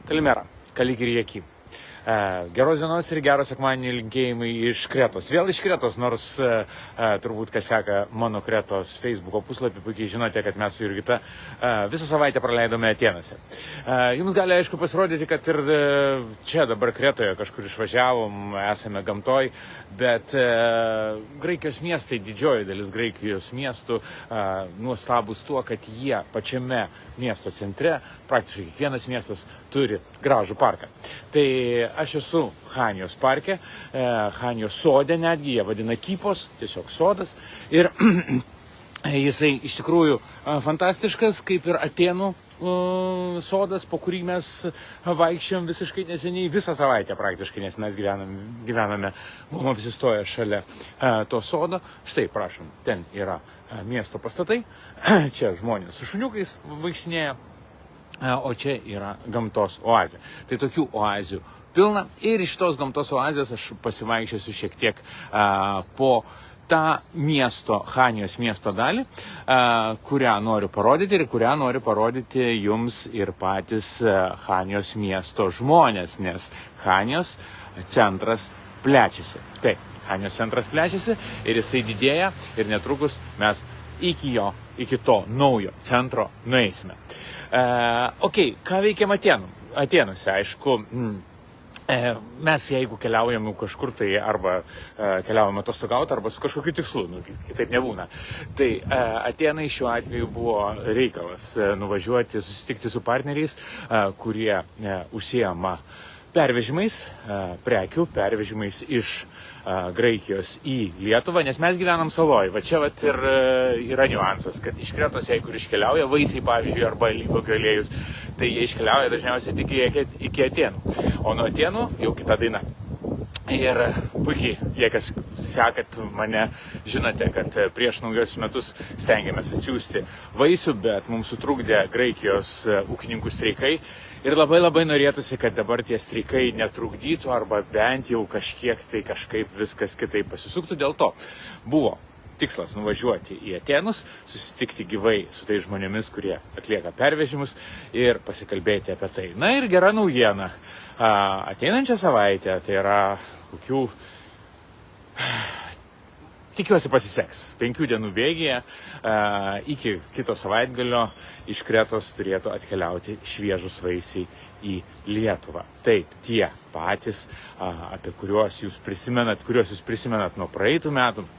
Kalimera, Kaligirjaki. Geros dienos ir geros sekmadienio linkėjimai iš Kretos. Vėl iš Kretos, nors turbūt, kas seka mano Kretos Facebooko puslapį, puikiai žinote, kad mes su Jurgita visą savaitę praleidome Atėnuose. Jums gali aišku pasirodyti, kad ir čia dabar Kretoje kažkur išvažiavom, esame gamtoj, bet Graikijos miestai, didžioji dalis Graikijos miestų nuostabus tuo, kad jie pačiame miesto centre, praktiškai kiekvienas miestas turi gražų parką. Tai aš esu Chanijos parke, Chanijos sode netgi, jie vadina Kypos, tiesiog sodas. Ir jisai iš tikrųjų fantastiškas, kaip ir Atėnų sodas, po kurį mes vaikščiom visiškai neseniai, visą savaitę praktiškai, nes mes gyvename, buvom apsistoję šalia to sodo. Štai, prašom, ten yra miesto pastatai, čia žmonės su šuniukais vaikštinėja, o čia yra gamtos oazė. Tai tokių oazių pilna ir iš tos gamtos oazės aš pasivaikščiosiu šiek tiek po tą miesto, Chanijos miesto dalį, kurią noriu parodyti ir kurią noriu parodyti jums ir patys Chanijos miesto žmonės, nes Chanijos centras plečiasi. Taip, Chanijos centras plečiasi ir jisai didėja ir netrukus mes iki to naujo centro nueisime. Ką veikiam Atėnuose, aišku, mes jeigu keliaujame kažkur tai arba keliaujame atostogauti arba su kažkokiu tikslu, kitaip nebūna. Tai Atėnai šiuo atveju buvo reikalas nuvažiuoti, susitikti su partneriais, kurie užsiema pervežimais, prekių pervežimais iš Graikijos į Lietuvą, nes mes gyvenam saloj. Va čia vat ir yra niuansas, kad iš Kretos, jeigu iškeliauja vaisiai, pavyzdžiui, arba alyvuogių aliejus, tai jie iškeliauja dažniausiai tik iki Atėnų. O nuo Atėnų jau kita daina. Ir puikiai, jei kas sekat mane, žinote, kad prieš naujosius metus stengiamės atsiųsti vaisių, bet mums sutrukdė Graikijos ūkininkų streikai. Ir labai norėtųsi, kad dabar tie streikai netrukdytų arba bent jau kažkiek tai kažkaip viskas kitaip pasisuktų. Dėl to buvo tikslas nuvažiuoti į Atėnus, susitikti gyvai su tais žmonėmis, kurie atlieka pervežimus ir pasikalbėti apie tai. Na ir gera naujiena. Ateinančią savaitę, tai yra kokių, tikiuosi pasiseks, 5 dienų bėgyje, iki kito savaitgalio iš Kretos turėtų atkeliauti šviežus vaisiai į Lietuvą. Taip, tie patys, apie kuriuos jūs prisimenat nuo praeitų metų.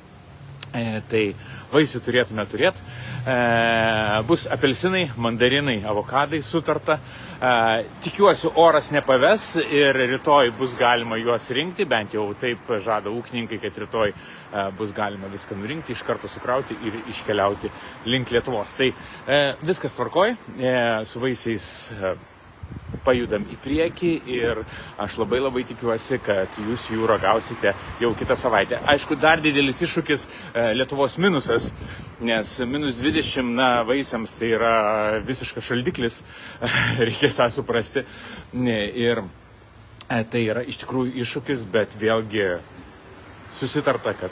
Tai vaisių turėtume turėti. Bus apelsinai, mandarinai, avokadai sutarta. Tikiuosi oras nepaves ir rytoj bus galima juos rinkti, bent jau taip žada ūkininkai, kad rytoj bus galima viską nurinkti, iš karto sukrauti ir iškeliauti link Lietuvos. Tai viskas tvarkoj, su vaisiais pajudam į priekį ir aš labai tikiuosi, kad jūs jų ragausite jau kitą savaitę. Aišku, dar didelis iššūkis Lietuvos minusas, nes -20 vaisiams tai yra visiškas šaldiklis, reikia tą suprasti. Ir tai yra iš tikrųjų iššūkis, bet vėlgi susitarta, kad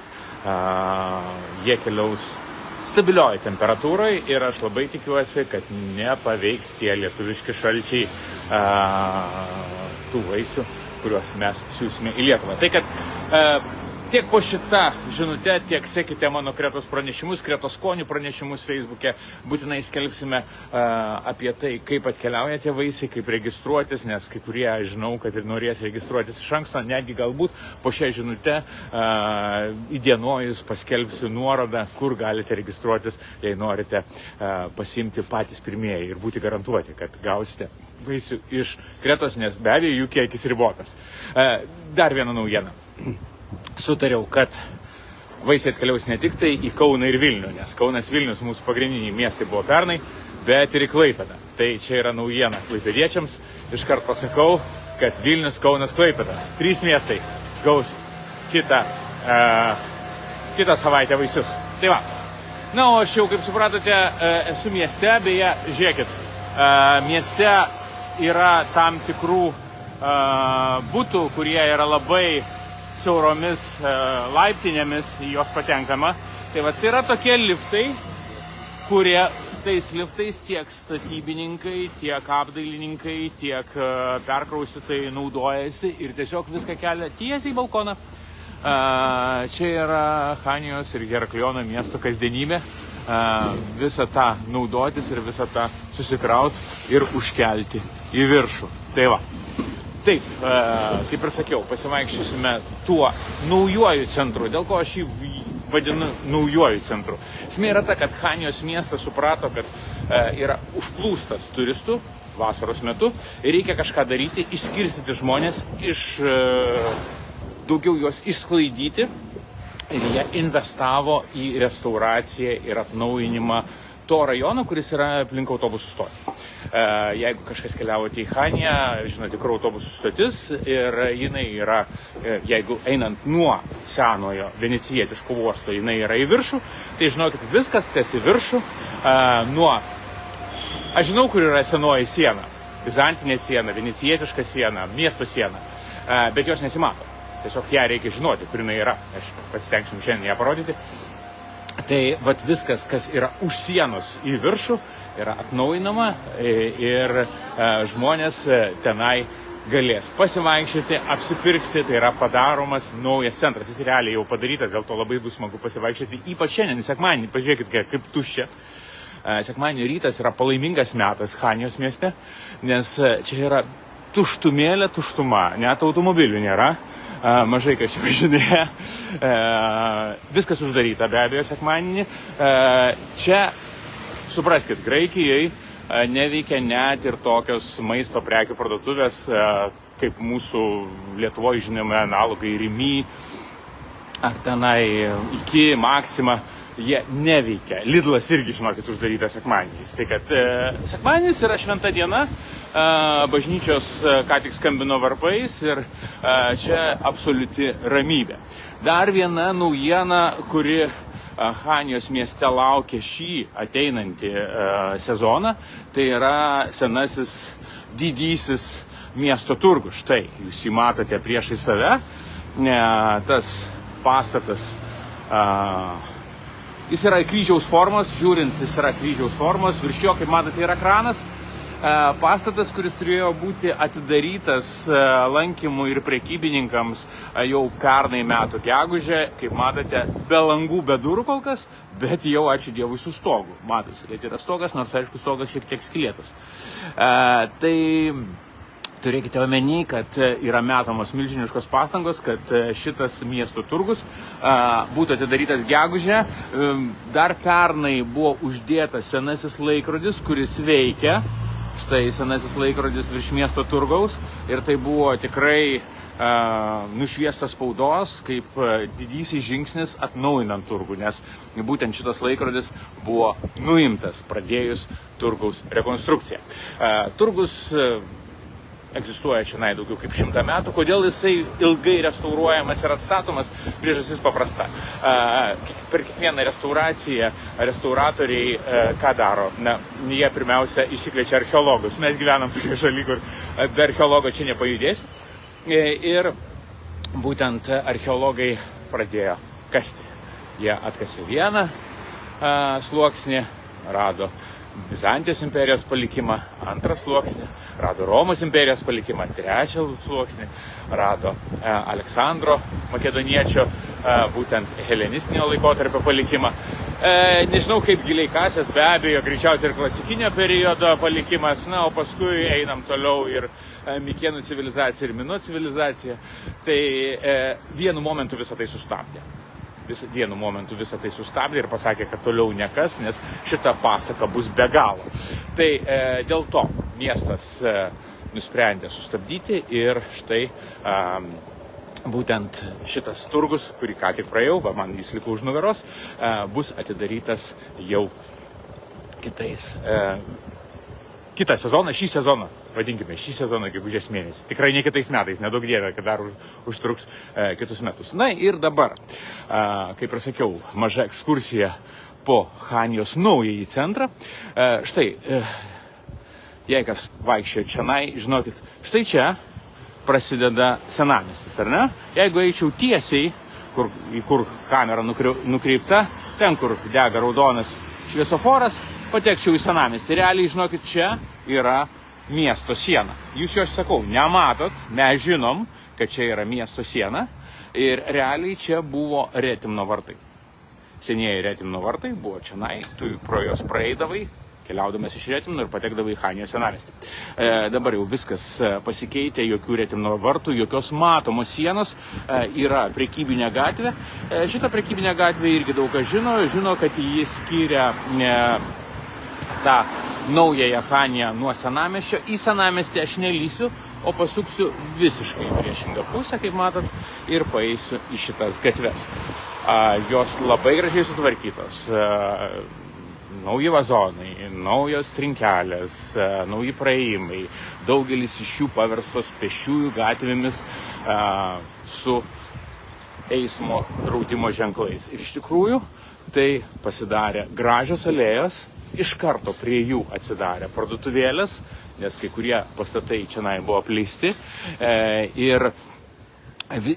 jie keliaus stabilioj temperatūrai ir aš labai tikiuosi, kad nepaveiks tie lietuviški šalčiai tų vaisių, kuriuos mes siūsime į Lietuvą. Tai kad tiek po šitą žinutę, tiek sekite mano Kretos pranešimus, Kretos skonių pranešimus Facebook'e. Būtinai skelbsime apie tai, kaip atkeliauja tie vaisiai, kaip registruotis, nes kai kurie, žinau, kad ir norės registruotis iš anksto, netgi galbūt po šią žinutę įdienojus paskelbsiu nuorodą, kur galite registruotis, jei norite pasiimti patys pirmieji ir būti garantuoti, kad gausite vaisių iš Kretos, nes be abejo jų kiekis ribotas. Dar viena naujiena. Sutariau, kad vaisiai atkeliaus ne tik tai į Kauną ir Vilnių, nes Kaunas, Vilnius mūsų pagrindiniai miestai buvo pernai, bet ir į Klaipėdą. Tai čia yra naujiena klaipėdiečiams. Iškart pasakau, kad Vilnius, Kaunas, Klaipėda. 3 miestai gaus kitą savaitę vaisius. Tai va. Na, o aš jau, kaip supratote, esu mieste, beje, žiūrėkit, mieste yra tam tikrų butų, kurie yra labai siauromis laiptinėmis, į jos patenkama. Tai va, tai yra tokie liftai, kurie tais liftais tiek statybininkai, tiek apdailininkai, tiek perkraustytai naudojasi ir tiesiog viską kelia tiesiai į balkoną. Čia yra Chanijos ir Herakliono miesto kasdienybė. Visą tą naudotis ir visą tą susikraut ir užkelti į viršų. Tai va. Taip, kaip ir sakiau, pasivaikščiosime tuo naujuoju centru, dėl ko aš jį vadinu naujuoju centru. Esmė yra ta, kad Chanijos miestas suprato, kad yra užplūstas turistų vasaros metu ir reikia kažką daryti, išskirstyti žmonės, daugiau juos išsklaidyti ir jie investavo į restauraciją ir atnaujinimą to rajono, kuris yra aplink autobusų stotį. Jeigu kažkas keliavote į Chaniją, žinote, kur autobusų stotis ir jinai yra, jeigu einant nuo senojo venecijietiško uosto, jinai yra į viršų, tai žinokit, viskas, kas į viršų, aš žinau, kur yra senoji siena, bizantinė siena, venecijietiška siena, miesto siena, bet jos nesimato. Tiesiog ją reikia žinoti, kur jinai yra. Aš pasitengsiu šiandien ją parodyti. Tai vat viskas, kas yra už sienos į viršų, yra atnaujinama ir žmonės tenai galės pasivaikščioti, apsipirkti, tai yra padaromas naujas centras. Jis realiai jau padarytas, dėl to labai bus smagu pasivaikščioti, ypač šiandien, sekmadienį, pažiūrėkit, kaip tuščia. Sekmadienio rytas yra palaimingas metas Chanijos mieste, nes čia yra tuštumėlė tuštuma, net automobilių nėra. Mažai kas čia važinėja. Viskas uždaryta be abejo sekmadienį. Čia, supraskit, Graikijai neveikia net ir tokios maisto prekių parduotuvės, kaip mūsų Lietuvoje žinomi analogai Rimi ar tenai Iki, Maxima. Jie neveikia. Lidlas irgi, žinokit, uždarytas sekmadieniais. Tai kad sekmadienis yra šventa diena, bažnyčios ką tik skambino varpais ir čia absoliuti ramybė. Dar viena naujiena, kuri Chanijos mieste laukia šį ateinantį sezoną, tai yra senasis didysis miesto turgus. Štai, jūs jį matote priešai save, tas pastatas. Jis yra kryžiaus formos, žiūrint, jis yra kryžiaus formos, virš jo, kaip matote, yra kranas. Pastatas, kuris turėjo būti atidarytas lankymui ir prekybininkams jau pernai metų gegužę, kaip matote, be langų, be durų kol kas, bet jau ačiū Dievui su stogu. Matosi, kad yra stogas, nors aišku, stogas šiek tiek skylėtas. Tai turėkite omeny, kad yra metamos milžiniškos pastangos, kad šitas miesto turgus būtų atidarytas gegužę. Dar pernai buvo uždėtas senasis laikrodis, kuris veikia. Štai senasis laikrodis virš miesto turgaus ir tai buvo tikrai nušviestas spaudos kaip didysis žingsnis atnaujinant turgų, nes būtent šitas laikrodis buvo nuimtas pradėjus turgaus rekonstrukciją. Turgus egzistuoja čia daugiau kaip 100 metų. Kodėl jisai ilgai restauruojamas ir atstatomas? Priežastis paprasta. Per kiekvieną restauraciją restauratoriai ką daro? Jie pirmiausia įsikviečia archeologus. Mes gyvenam tokioje šalyje, kur be archeologo čia nepajudės. Ir būtent archeologai pradėjo kasti. Jie atkasė vieną sluoksnį, rado Bizantijos imperijos palikimą, antrą sluoksnį, rado Romos imperijos palikimą, trečią sluoksnį, rado Aleksandro Makedoniečio, būtent helenistinio laikotarpio palikimą. Nežinau, kaip giliai kasęs, be abejo, greičiausiai ir klasikinio periodo palikimas, o paskui einam toliau ir Mikėnų civilizacija ir Minų civilizacija. Tai vienu momentu visą tai sustabdė. Vienu momentu visą tai sustabdė ir pasakė, kad toliau nekas, nes šita pasaka bus be galo. Tai dėl to miestas nusprendė sustabdyti ir štai būtent šitas turgus, kurį ką tik praėjau, man jis liko už nugaros, bus atidarytas jau kitą sezoną, šį sezoną, vadinkime, šį sezoną gegužės mėnesį. Tikrai ne kitais metais, nedaug dievė, kad dar užtruks kitus metus. Na ir dabar, kaip ir sakiau, maža ekskursija po Chanijos naująjį centrą. Štai, jei kas vaikščiojo čionai, žinokit, štai čia prasideda senamiestis, ar ne? Jeigu eičiau tiesiai, kur kamera nukreipta, ten, kur dega raudonas šviesoforas, patekčiau į senamiestį. Realiai, žinokit, čia yra miesto siena. Jūs jo, aš sakau, nematot, mes žinom, kad čia yra miesto siena ir realiai čia buvo Retimno vartai. Senieji Retimno vartai buvo čionai, tu pro jos praeidavai, keliaudamas iš Retimno ir patekdavai į Chanijos senamiestį. Dabar jau viskas pasikeitė, jokių Retimno vartų, jokios matomos sienos, yra prekybinė gatvė. Šitą prekybinę gatvę irgi daug kas žino, kad jį skiria tą naująją Chaniją nuo senamiesčio. Į senamiestį aš nelysiu, o pasuksiu visiškai priešingą pusę, kaip matot, ir paeisiu į šitas gatves. Jos labai gražiai sutvarkytos. Nauji vazonai, naujos trinkelės, nauji praėjimai, daugelis iš jų paverstos pėsčiųjų gatvėmis su eismo draudimo ženklais. Ir iš tikrųjų tai pasidarė gražios alėjos, iš karto prie jų atsidarė parduotuvėlės, nes kai kurie pastatai čionai buvo apleisti ir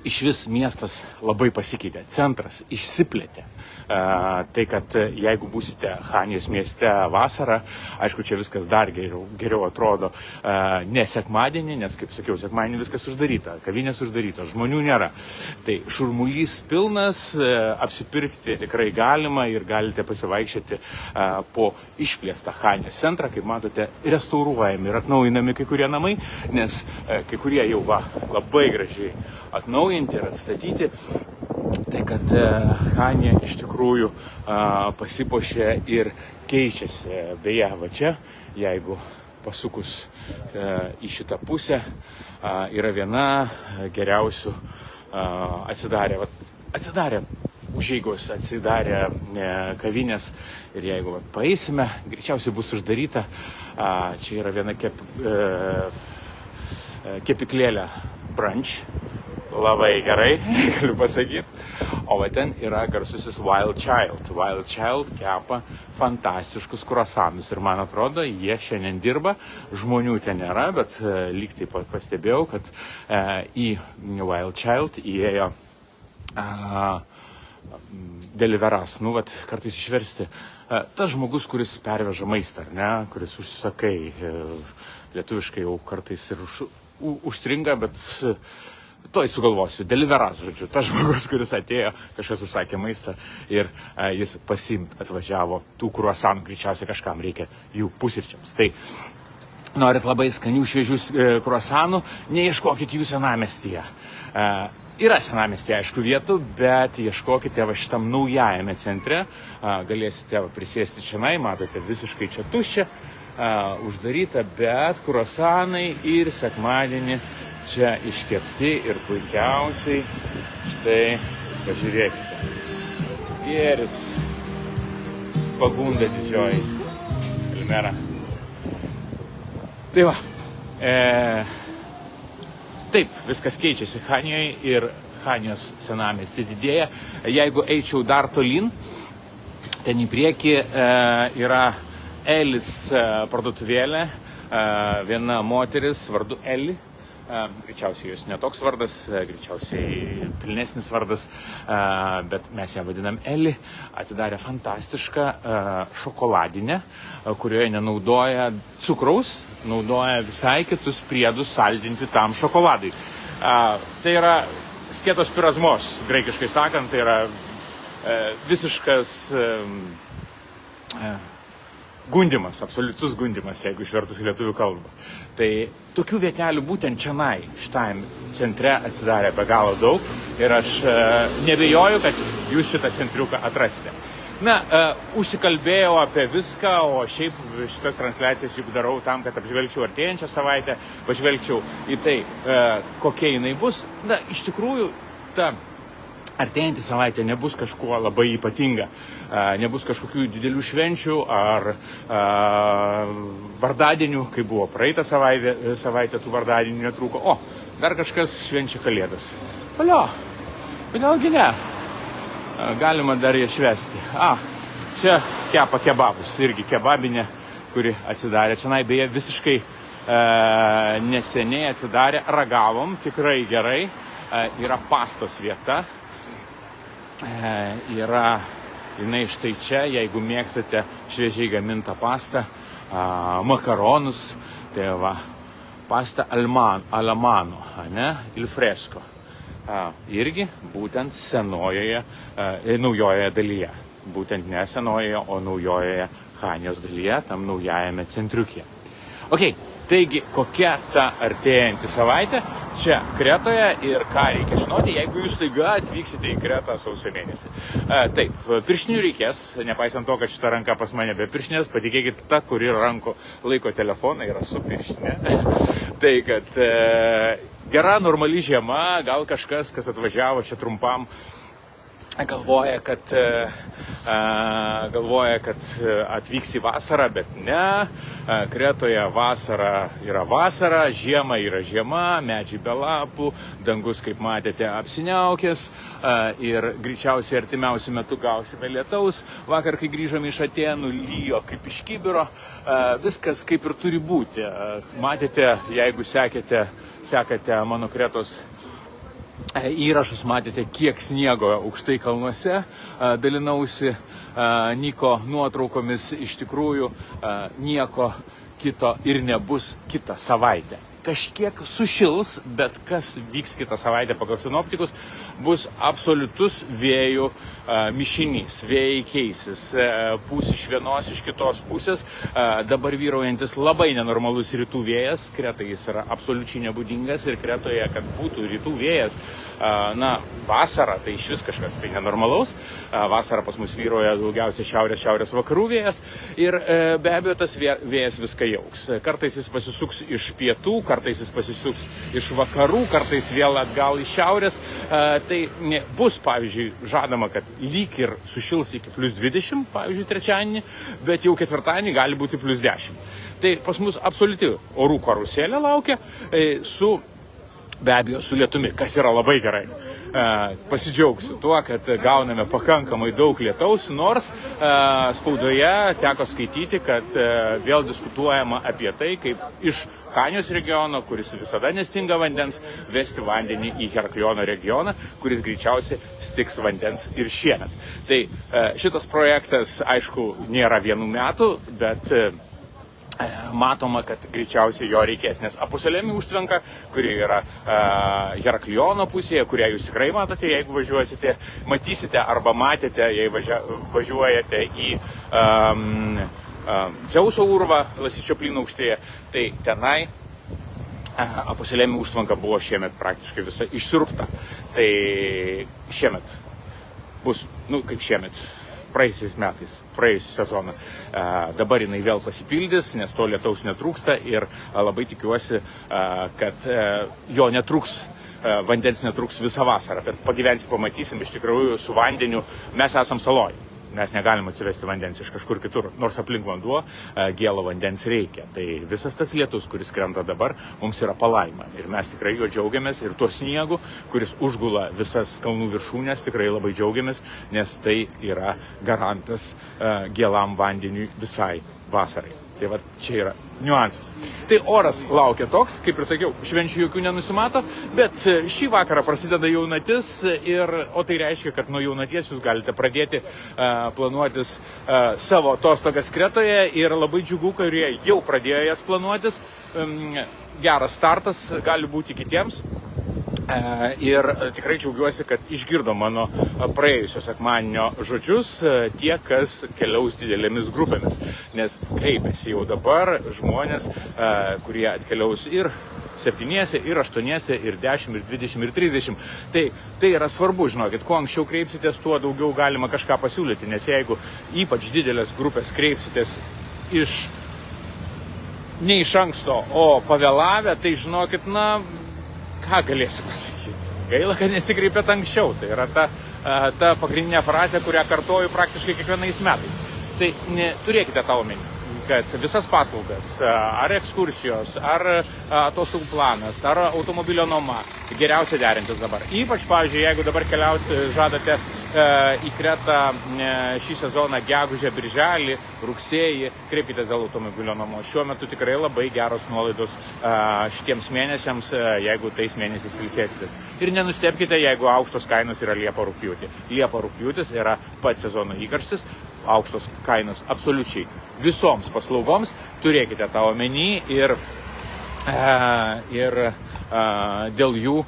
iš vis miestas labai pasikeitė, centras išsiplėtė. Tai, kad jeigu būsite Chanijos mieste vasarą, aišku, čia viskas dar geriau atrodo ne sekmadienį, nes, kaip sakiau, sekmadienį viskas uždaryta, kavinės uždarytos, žmonių nėra. Tai šurmulys pilnas, apsipirkti tikrai galima ir galite pasivaikščioti po išplėstą Chanijos centrą, kaip matote, restauruojami ir atnaujinami kai kurie namai, nes kai kurie jau labai gražiai atnaujinti ir atstatyti. Tai, kad Chanija iš tikrųjų pasipuošė ir keičiasi. Beje, va čia, jeigu pasukus į šitą pusę, yra viena geriausių atsidarė užeigos, atsidarė kavinės ir jeigu paeisime, greičiausiai bus uždaryta. Čia yra viena kepiklėlė brunch. Labai gerai, galiu pasakyti. O va ten yra garsusis Wild Child. Wild Child kepa fantastiškus kruasanus. Ir man atrodo, jie šiandien dirba. Žmonių ten nėra, bet lyg taip pastebėjau, kad į Wild Child įėjo deliveras. Nu, vat kartais išversti. Tas žmogus, kuris perveža maistą, ne? Kuris užsisakai. Lietuviškai jau kartais ir užstringa, bet toj sugalvosiu, deliveras, žodžiu, tas žmogus, kuris atėjo, kažkas užsakė maistą ir jis pasiimt atvažiavo tų kruasanų, greičiausiai kažkam reikia jų pusryčiams. Tai norit labai skanių, šviežių kruasanų, neieškokit jų senamiestyje. Yra senamiestyje, aišku, vietų, bet ieškokite va šitam naujajame centre, galėsite prisėsti čionai, matote, visiškai čia tuščia, uždaryta, bet kruasanai ir sekmadienį čia iškepti ir puikiausiai, štai, pažiūrėkite, gėris, pagunda didžioji, Elmera. Tai va, taip, viskas keičiasi Chanijoje ir Chanijos senamiestis didėja. Jeigu eičiau dar tolyn, ten į priekį yra Elis parduotuvėlė, viena moteris vardu Eli. Greičiausiai jos netoks vardas, greičiausiai pilnesnis vardas, bet mes ją vadinam Eli. Atidarė fantastišką šokoladinę, kurioje nenaudoja cukraus, naudoja visai kitus priedus saldinti tam šokoladui. Tai yra sketospirazmos, graikiškai sakant, tai yra visiškas gundimas, absoliutus gundimas, jeigu išvertus į lietuvių kalbą. Tai tokių vietelių būtent čionai, šitam centre atsidarė be galo daug ir aš nebejoju, kad jūs šitą centriuką atrasite. Na, užsikalbėjau apie viską, o šiaip šitas transliacijas juk darau tam, kad apžvelgčiau artėjančią savaitę, pažvelgčiau į tai, kokia jinai bus. Na, iš tikrųjų, ta artėjantį savaitę nebus kažkuo labai ypatinga, nebus kažkokių didelių švenčių ar vardadienių, kai buvo praeitą savaitę tų vardadienių netrūko. O, dar kažkas švenčia Kalėdas. Alio, kodėlgi ne? Galima dar ją švęsti. Čia kepa kebabus, irgi kebabinė, kuri atsidarė. Čionai beje visiškai neseniai atsidarė, ragavom, tikrai gerai, yra pastos vieta. Yra jinai štai čia, jeigu mėgstate šviežiai gamintą pastą, makaronus, tai va, pasta alamano, ne, il fresco. Irgi būtent naujojoje dalyje. Būtent ne senojoje, o naujojoje Chanijos dalyje, tam naujajame centriukėje. Ok, taigi, kokia ta artėjanti savaitė čia Kretoje ir ką reikia žinoti, jeigu jūs staiga atvyksite į Kretą sausio mėnesį. Taip, pirštinių reikės, nepaisant to, kad šita ranka pas mane be pirštinės, patikėkit, ta, kuri laiko telefoną, yra su pirštinė. Tai, kad gera, normali žiema, gal kažkas, kas atvažiavo čia trumpam, galvoja, kad atvyks į vasarą, bet ne. Kretoje vasara yra vasara, žiema yra žiema, medžiai be lapų, dangus, kaip matėte, apsiniaukęs ir greičiausiai artimiausiu metu gausime lietaus. Vakar, kai grįžome iš Atėnų, lyjo kaip iš kibiro, viskas kaip ir turi būti. Matėte, jeigu sekate mano Kretos įrašus, matėte, kiek sniego aukštai kalnuose, dalinausi Niko nuotraukomis, iš tikrųjų nieko kito ir nebus kitą savaitę. Kažkiek sušils, bet kas vyks kitą savaitę pagal sinoptikus, bus absoliutus vėjų mišinys, vėjai keisis, pūs iš vienos, iš kitos pusės, dabar vyraujantis labai nenormalus rytų vėjas, Kretai jis yra absoliučiai nebūdingas ir Kretoje, kad būtų rytų vėjas, vasara, tai iš vis kažkas tai nenormalaus, vasara pas mus vyroja daugiausiai šiaurės vakarų vėjas ir be abejo tas vėjas viską jauks, kartais jis pasisuks iš pietų, kartais jis pasisuks iš vakarų, kartais vėl atgal iš šiaurės, tai bus, pavyzdžiui, žadama, kad lyg ir sušils iki +20, pavyzdžiui, trečiadienį, bet jau ketvirtadienį gali būti +10. Tai pas mus absoliuti orų karuselė laukia be abejo su lietumi, kas yra labai gerai. Pasidžiaugsiu tuo, kad gauname pakankamai daug lietaus, nors spaudoje teko skaityti, kad vėl diskutuojama apie tai, kaip iš Chanijos regiono, kuris visada nestinga vandens, vesti vandenį į Herakliono regioną, kuris greičiausiai stigs vandens ir šiemet. Tai šitas projektas, aišku, nėra 1 metų, bet matoma, kad greičiausiai jo reikės, nes Apuselėmi užtvanka, kuri yra Herakliono pusėje, kurią jūs tikrai matote, jeigu važiuosite, matysite arba matėte, jei važiuojate į Dzeuso urvą, Lasyčio plyno aukštėje, tai tenai Apuselėmi užtvanka buvo šiemet praktiškai visa išsiurbta. Tai šiemet bus, kaip šiemet, praėjusiais metais, praėjusią sezoną. Dabar jinai vėl pasipildys, nes to lietaus netrūksta ir labai tikiuosi, kad jo netrūks, vandens netrūks visą vasarą, bet pamatysim, iš tikrųjų su vandeniu mes esam saloj. Mes negalim atsivesti vandens iš kažkur kitur, nors aplink vanduo gėlo vandens reikia. Tai visas tas lietus, kuris krenta dabar, mums yra palaima. Ir mes tikrai jo džiaugiamės ir tuo sniegu, kuris užgula visas kalnų viršūnės, tikrai labai džiaugiamės, nes tai yra garantas gėlam vandeniui visai vasarai. Tai va, čia yra niuansas. Tai oras laukia toks, kaip ir sakiau, švenčių jokių nenusimato, bet šį vakarą prasideda jaunatis, o tai reiškia, kad nuo jaunaties jūs galite pradėti planuotis savo atostogas Kretoje ir labai džiugu, kurie jau pradėjo jas planuotis. Geras startas gali būti kitiems. Ir tikrai džiaugiuosi, kad išgirdo mano praėjusio sekmadienio žodžius tie, kas keliaus didelėmis grupėmis, nes kreipiasi jau dabar žmonės, kurie atkeliaus ir 7, ir 8, ir 10, ir 20, ir 30. Tai yra svarbu, žinokit, kuo anksčiau kreipsitės, tuo daugiau galima kažką pasiūlyti, nes jeigu ypač didelės grupės kreipsitės ne iš anksto, o pavėlavę, tai žinokit, ką galėsiu pasakyti? Gaila, kad nesikreipėt anksčiau. Tai yra ta pagrindinė frazė, kurią kartoju praktiškai kiekvienais metais. Tai turėkite tą omeny, kad visas paslaugas, ar ekskursijos, ar atostogų planas, ar automobilio nuoma, geriausia derintis dabar. Ypač, pavyzdžiui, jeigu dabar keliauti žadate į Kretą šį sezoną gegužę, birželį, rugsėjį, kreipkitės dėl automobilio nuomos. Šiuo metu tikrai labai geros nuolaidos šitiems mėnesiams, jeigu tais mėnesiais ilsėsitės. Ir nenustebkite, jeigu aukštos kainos yra Liepa-rugpjūtį. Liepa-rugpjūtis yra pats sezono įkarštis, aukštos kainos absoliučiai visoms paslaugoms. Turėkite tą omeny ir dėl jų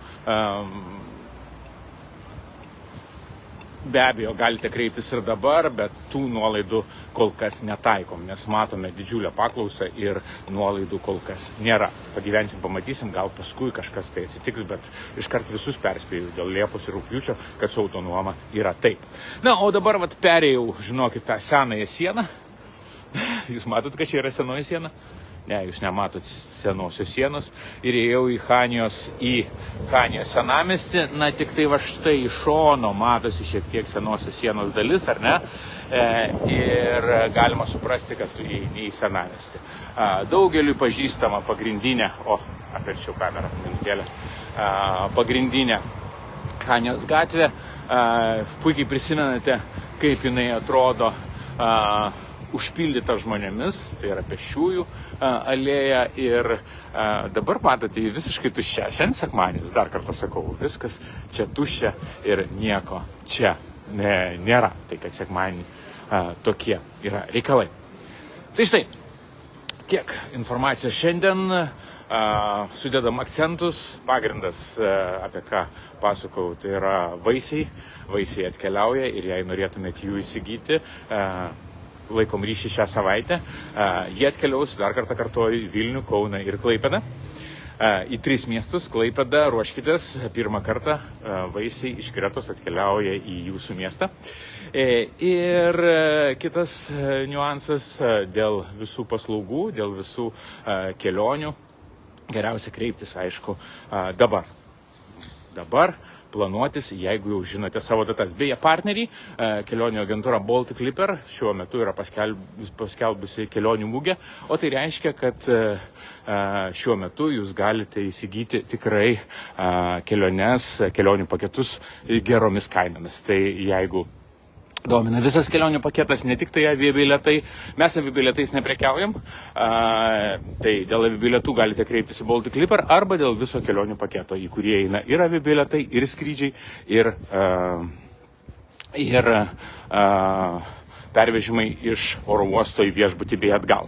be abejo galite kreiptis ir dabar, bet tų nuolaidų kol kas netaikom, nes matome didžiulę paklausą ir nuolaidų kol kas nėra. Pagyvensim, pamatysim, gal paskui kažkas tai atsitiks, bet iškart visus perspėjau dėl Liepos ir Rugpjūčio, kad su autonuoma yra taip. Na, o dabar perėjau, žinokit, tą senąją sieną. Jūs matot, kad čia yra senoji siena? Ne, jūs nematot senosios sienos. Ir ėjau į Chanijos senamiestį. Na, tik tai va štai iš šono matosi šiek tiek senosios sienos dalis, ar ne? Ir galima suprasti, kad tu įeini į senamiestį. Daugeliui pažįstama pagrindinė, apverčiau kamerą, minutėlę, pagrindinė Chanijos gatvė. Puikiai prisimenate, kaip jinai atrodo užpildyta žmonėmis, tai yra pėsčiųjų alėja ir dabar matote visiškai tuščia. Šiandien sekmadienis, dar kartą sakau, viskas čia tuščia ir nieko čia nėra. Tai kad sekmadienį tokie yra reikalai. Tai štai, tiek informacijos šiandien, sudedam akcentus, pagrindas, apie ką pasakau, tai yra vaisiai atkeliauja ir jei norėtumėt jų įsigyti, laikom ryšį šią savaitę. Jie atkeliaus, dar kartą kartuoju, Vilnių, Kauną ir Klaipėdą. Į 3 miestus. Klaipėdą, ruoškitės, pirmą kartą vaisiai iš Kretos atkeliauja į jūsų miestą. Ir kitas niuansas dėl visų paslaugų, dėl visų kelionių. Geriausia kreiptis, aišku, dabar planuotis, jeigu jau žinote savo datas. Beje, partneriai, kelionių agentūra Baltic Clipper šiuo metu yra paskelbusi kelionių mugę, o tai reiškia, kad šiuo metu jūs galite įsigyti tikrai kelionių paketus geromis kainomis. Tai jeigu domina visas kelionių paketas, ne tik tai aviabilietai. Mes aviabilietais neprekiaujam, tai dėl aviabilietų galite kreiptis į Baltic Clipper arba dėl viso kelionių paketo, į kurį eina ir aviabilietai, ir skrydžiai, ir pervežimai iš oro uosto į viešbutį bei atgal.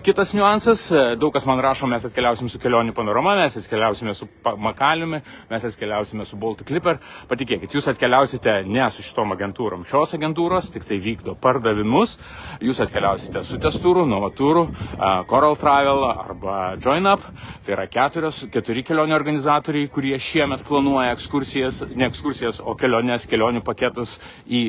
Kitas niuansas, daug kas man rašo, mes atkeliausim su Kelionių Panorama, mes atkeliausime su Makaliumi, mes atkeliausime su Baltic Clipper. Patikėkit, jūs atkeliausite ne su šitom agentūrom. Šios agentūros tik tai vykdo pardavimus. Jūs atkeliausite su Testuru, Novaturu, Coral Travel arba Join Up. Tai yra 4 kelionių organizatoriai, kurie šiemet planuoja ne ekskursijas, o kelionių paketus į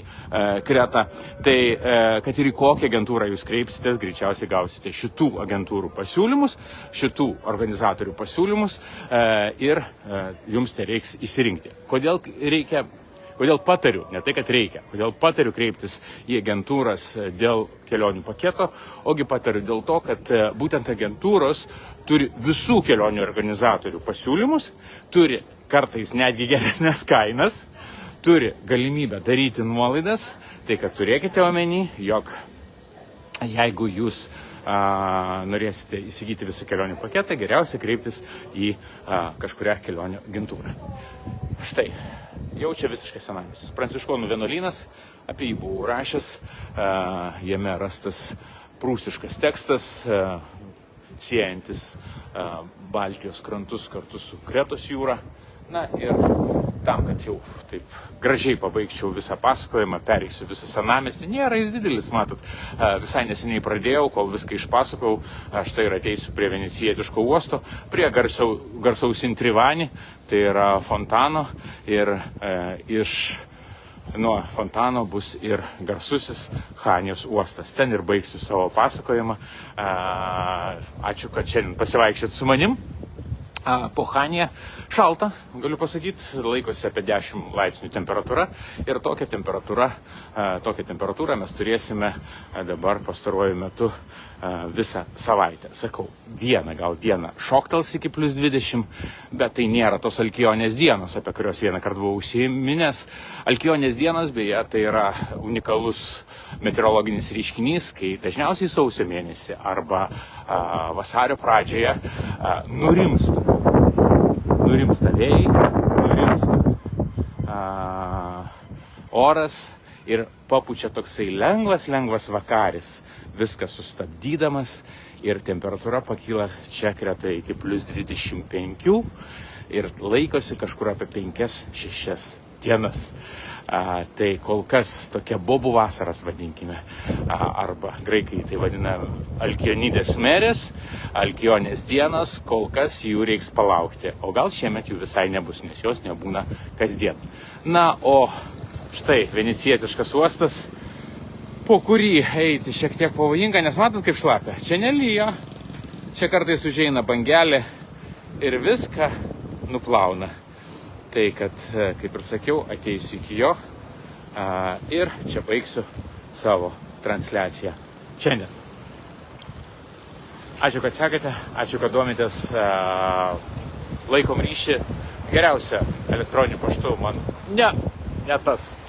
Kretą. Tai kad ir į kokią agentūrą jūs kreipsitės, greičiausiai gausite šitų agentūrų pasiūlymus, šitų organizatorių pasiūlymus ir jums tereiks įsirinkti. Kodėl patariu, ne tai, kad reikia, kodėl patariu kreiptis į agentūras dėl kelionių paketo, ogi patariu dėl to, kad būtent agentūros turi visų kelionių organizatorių pasiūlymus, turi kartais netgi geresnės kainas, turi galimybę daryti nuolaidas, tai kad turėkite omeny, jog jeigu jūs norėsite įsigyti visų kelionių paketą, geriausia kreiptis į kažkurią kelionių agentūrą. Štai, jau čia visiškai senamiestis. Pranciškonų vienuolynas, apie jį buvau rašęs, jame rastas prūsiškas tekstas, siejantis Baltijos krantus kartu su Kretos jūra. Na ir tam, kad jau taip gražiai pabaigčiau visą pasakojimą, pereisiu visą senamiestį. Nėra jis didelis, matot. Visai neseniai pradėjau, kol viską išpasakau, štai ir ateisiu prie venecijietiško uosto, prie garsaus Intrivanį, tai yra fontano, ir nuo fontano bus ir garsusis Chanijos uostas. Ten ir baigsiu savo pasakojimą. Ačiū, kad šiandien pasivaikščiot su manim. Po Chaniją šalta, galiu pasakyti, laikosi apie 10 laipsnių temperatūra ir tokią temperatūrą mes turėsime dabar pastaruoju metu visą savaitę. Sakau, vieną gal dieną šoktels iki +20, bet tai nėra tos Alkionės dienos, apie kurios vieną kartą buvau užsiminęs. Alkionės dienos, beje, tai yra unikalus meteorologinis reiškinys, kai dažniausiai sausio mėnesį arba vasario pradžioje nurimsta vėjai, nurimsta oras ir papučia toksai lengvas vakaris, viskas sustabdydamas ir temperatūra pakyla čia Kretoje iki +25 ir laikosi kažkur apie 5-6 dienas. Tai kol kas tokia bobų vasaras vadinkime, arba graikai tai vadina Alkionidės merės, Alkionės dienos, kol kas jų reiks palaukti, o gal šiemet jų visai nebus, nes jos nebūna kasdien. Na, o štai venecijietiškas uostas, po kurį eiti šiek tiek pavojinga, nes matot kaip šlapia, čia nelyja, čia kartais užeina bangelė ir viską nuplauna. Tai, kad, kaip ir sakiau, ateisiu iki jo ir čia baigsiu savo transliaciją šiandien. Ačiū, kad sekate, ačiū, kad domitės, laikom ryšį, geriausia elektroniniu paštu man, ne tas,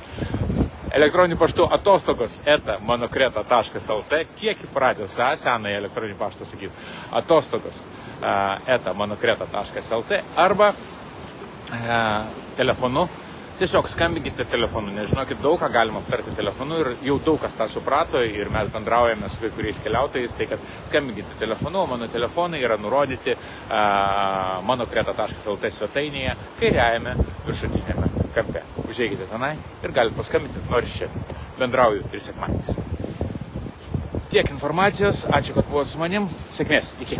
elektroniniu paštu atostogos @manokreta.lt, kiek įpratęs senąjį elektroninį paštą sakyti, atostogos @manokreta.lt arba telefonu, tiesiog skambinkite telefonu, nežinokit, daug ką galima aptarti telefonu ir jau daug kas tą suprato ir mes bendraujame su kai kuriais keliautojais, tai kad skambinkite telefonu, o mano telefonai yra nurodyti manokreta.lt svetainėje, kairiajame viršutinėme kampe. Užeikite tenai ir galite paskambinti, nors čia bendrauju ir sekmadieniais. Tiek informacijos, ačiū, kad buvote su manim, sėkmės, iki.